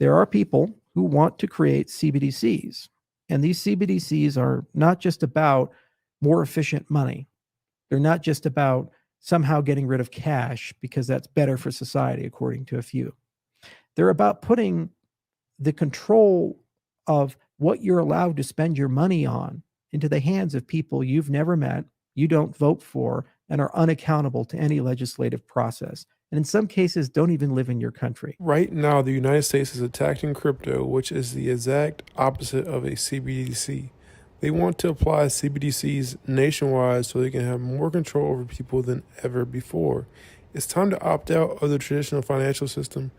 There are people who want to create CBDCs, and these CBDCs are not just about more efficient money. They're not just about somehow getting rid of cash because that's better for society, according to a few. They're about putting the control of what you're allowed to spend your money on into the hands of people you've never met, you don't vote for, and are unaccountable to any legislative process. And in some cases, don't even live in your country. Right now, the United States is attacking crypto, which is the exact opposite of a CBDC. They want to apply CBDCs nationwide so they can have more control over people than ever before. It's time to opt out of the traditional financial system.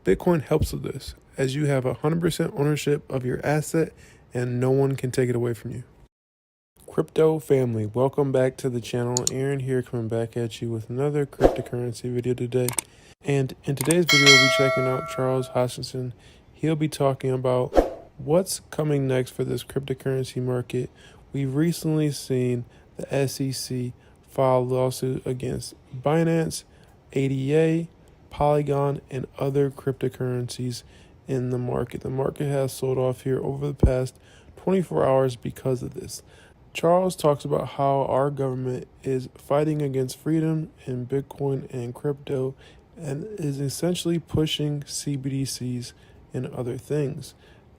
Bitcoin helps with this, as you have 100% ownership of your asset and no one can take it away from you. Crypto family, welcome back to the channel. Aaron here, coming back at you with another cryptocurrency video today. And in today's video, we'll be checking out Charles Hoskinson. He'll be talking about what's coming next for this cryptocurrency market. We've recently seen the SEC file a lawsuit against Binance, ADA, Polygon, and other cryptocurrencies in the market. The market has sold off here over the past 24 hours because of this. Charles talks about how our government is fighting against freedom in Bitcoin and crypto and is essentially pushing CBDCs and other things.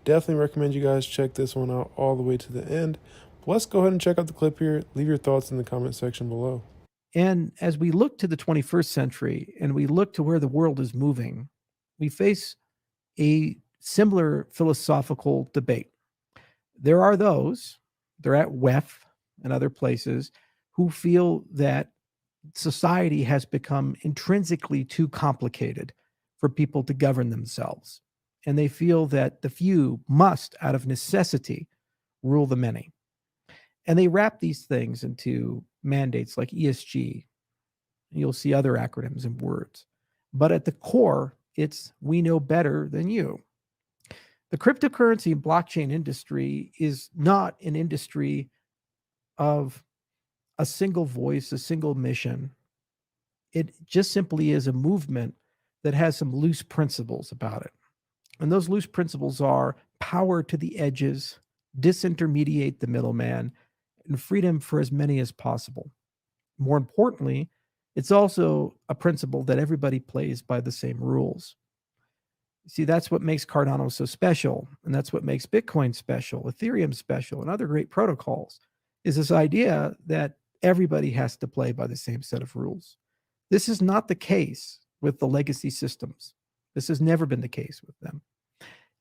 Definitely recommend you guys check this one out all the way to the end. But let's go ahead and check out the clip here. Leave your thoughts in the comment section below. And as we look to the 21st century and we look to where the world is moving, we face a similar philosophical debate. There are those, they're at WEF and other places, who feel that society has become intrinsically too complicated for people to govern themselves. And they feel that the few must, out of necessity, rule the many. And they wrap these things into mandates like ESG. You'll see other acronyms and words. But at the core, it's we know better than you. The cryptocurrency and blockchain industry is not an industry of a single voice, a single mission. It just simply is a movement that has some loose principles about it. And those loose principles are power to the edges, disintermediate the middleman, and freedom for as many as possible. More importantly, it's also a principle that everybody plays by the same rules. See, that's what makes Cardano so special, and that's what makes Bitcoin special, Ethereum special, and other great protocols, is this idea that everybody has to play by the same set of rules. This is not the case with the legacy systems. This has never been the case with them.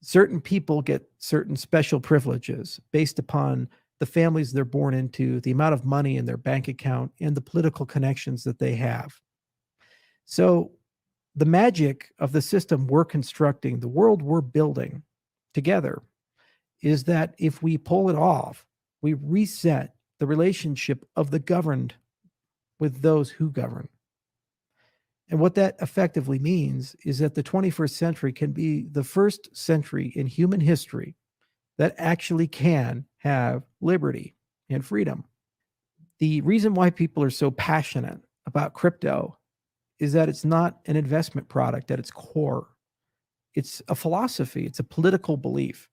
Certain people get certain special privileges based upon the families they're born into, the amount of money in their bank account, and the political connections that they have. So the magic of the system we're constructing, the world we're building together, is that if we pull it off, we reset the relationship of the governed with those who govern. And what that effectively means is that the 21st century can be the first century in human history that actually can have liberty and freedom. The reason why people are so passionate about crypto is that it's not an investment product at its core. It's a philosophy, it's a political belief.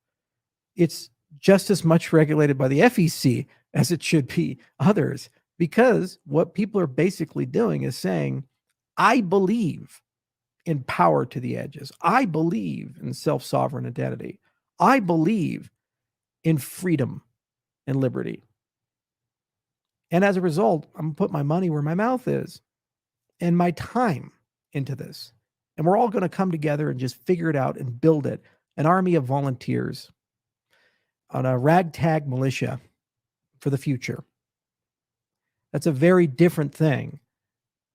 It's just as much regulated by the FEC as it should be others, because what people are basically doing is saying, I believe in power to the edges. I believe in self-sovereign identity. I believe in freedom and liberty. And as a result, I'm going to put my money where my mouth is and my time into this. And we're all going to come together and just figure it out and build it. An army of volunteers on a ragtag militia for the future. That's a very different thing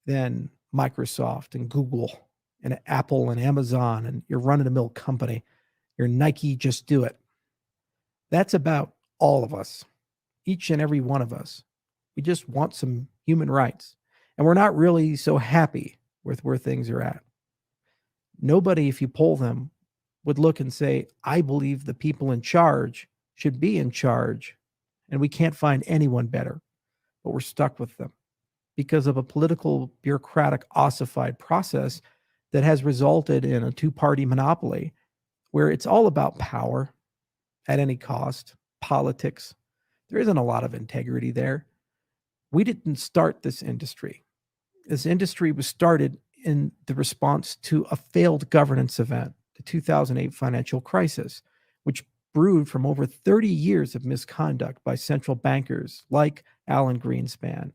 than Microsoft and Google and Apple and Amazon and your run-of-the-mill company, your Nike, just do it. That's about all of us, each and every one of us. We just want some human rights. And we're not really so happy with where things are at. Nobody, if you poll them, would look and say, I believe the people in charge should be in charge, and we can't find anyone better. But we're stuck with them because of a political, bureaucratic, ossified process that has resulted in a two-party monopoly where it's all about power at any cost, politics. There isn't a lot of integrity there. We didn't start this industry. This industry was started in the response to a failed governance event, the 2008 financial crisis, which brewed from over 30 years of misconduct by central bankers like Alan Greenspan,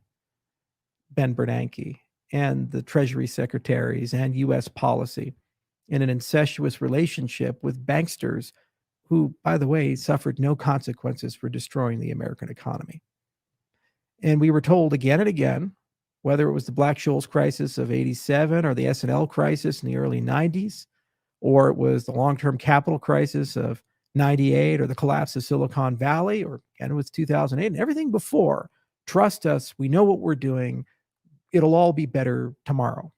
Ben Bernanke, and the Treasury secretaries and U.S. policy in an incestuous relationship with banksters who, by the way, suffered no consequences for destroying the American economy. And we were told again and again, whether it was the Black-Scholes crisis of 87 or the S&L crisis in the early 90s, or it was the long-term capital crisis of 98 or the collapse of Silicon Valley, or again, it was 2008 and everything before, trust us, we know what we're doing, it'll all be better tomorrow.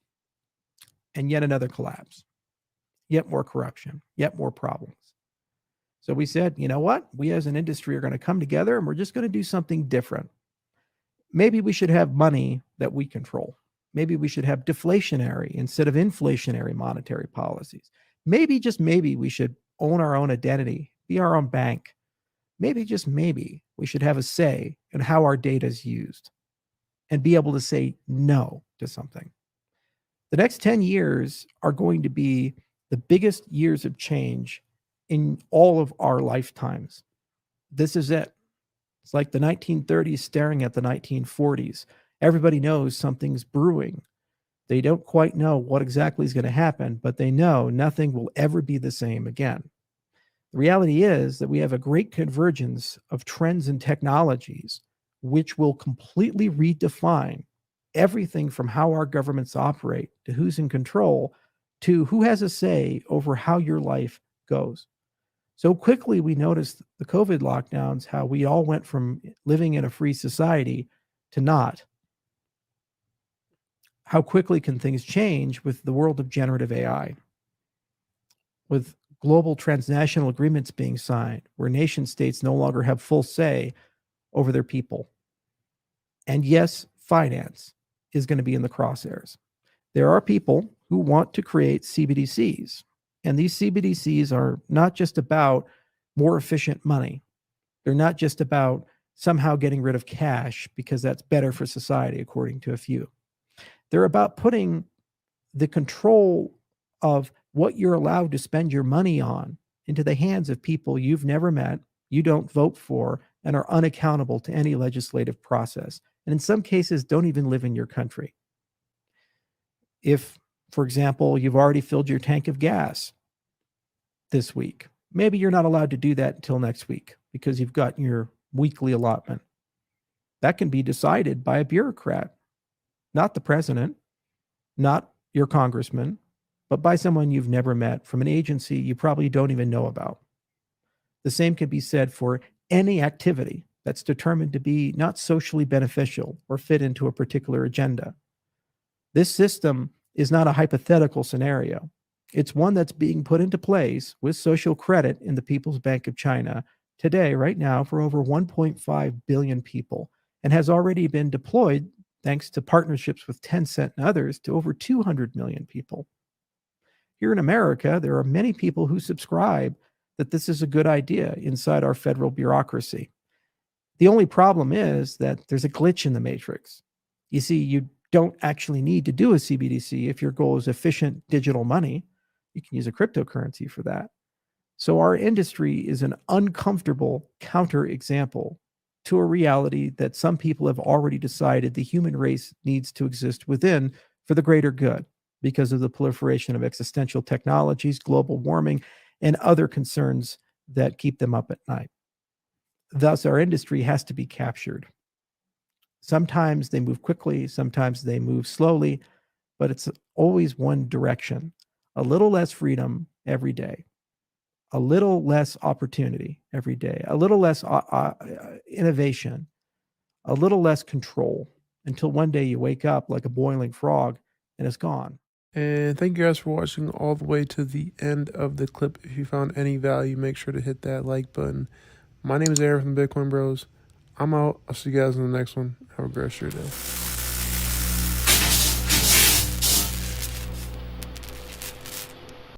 And yet another collapse, yet more corruption, yet more problems. So we said, you know what? We as an industry are going to come together and we're just going to do something different. Maybe we should have money that we control. Maybe we should have deflationary instead of inflationary monetary policies. Maybe, just maybe, we should own our own identity, be our own bank. Maybe, just maybe, we should have a say in how our data is used and be able to say no to something. The next 10 years are going to be the biggest years of change in all of our lifetimes. This is it. It's like the 1930s staring at the 1940s. Everybody knows something's brewing. They don't quite know what exactly is going to happen, but they know nothing will ever be the same again. The reality is that we have a great convergence of trends and technologies which will completely redefine everything from how our governments operate to who's in control to who has a say over how your life goes. So quickly we noticed the COVID lockdowns, how we all went from living in a free society to not. How quickly can things change with the world of generative AI? With global transnational agreements being signed, where nation states no longer have full say over their people. And yes, finance is going to be in the crosshairs. There are people who want to create CBDCs. And these CBDCs are not just about more efficient money. They're not just about somehow getting rid of cash because that's better for society, according to a few. They're about putting the control of what you're allowed to spend your money on into the hands of people you've never met, you don't vote for, and are unaccountable to any legislative process. And in some cases, don't even live in your country. If, for example, you've already filled your tank of gas this week, maybe you're not allowed to do that until next week because you've got your weekly allotment. That can be decided by a bureaucrat, not the president, not your congressman, but by someone you've never met from an agency you probably don't even know about. The same can be said for any activity that's determined to be not socially beneficial or fit into a particular agenda. This system is not a hypothetical scenario. It's one that's being put into place with social credit in the People's Bank of China today, right now, for over 1.5 billion people, and has already been deployed, thanks to partnerships with Tencent and others, to over 200 million people. Here in America, there are many people who subscribe that this is a good idea inside our federal bureaucracy. The only problem is that there's a glitch in the matrix. You see, you don't actually need to do a CBDC if your goal is efficient digital money. You can use a cryptocurrency for that. So our industry is an uncomfortable counterexample to a reality that some people have already decided the human race needs to exist within for the greater good because of the proliferation of existential technologies, global warming, and other concerns that keep them up at night. Thus, our industry has to be captured. Sometimes they move quickly, sometimes they move slowly, but it's always one direction. A little less freedom every day, a little less opportunity every day, a little less innovation, a little less control, until one day you wake up like a boiling frog and it's gone. And thank you guys for watching all the way to the end of the clip. If you found any value, make sure to hit that like button. My name is Aaron from the Bitcoin Bros. I'm out. I'll see you guys in the next one. Have a great rest of your day.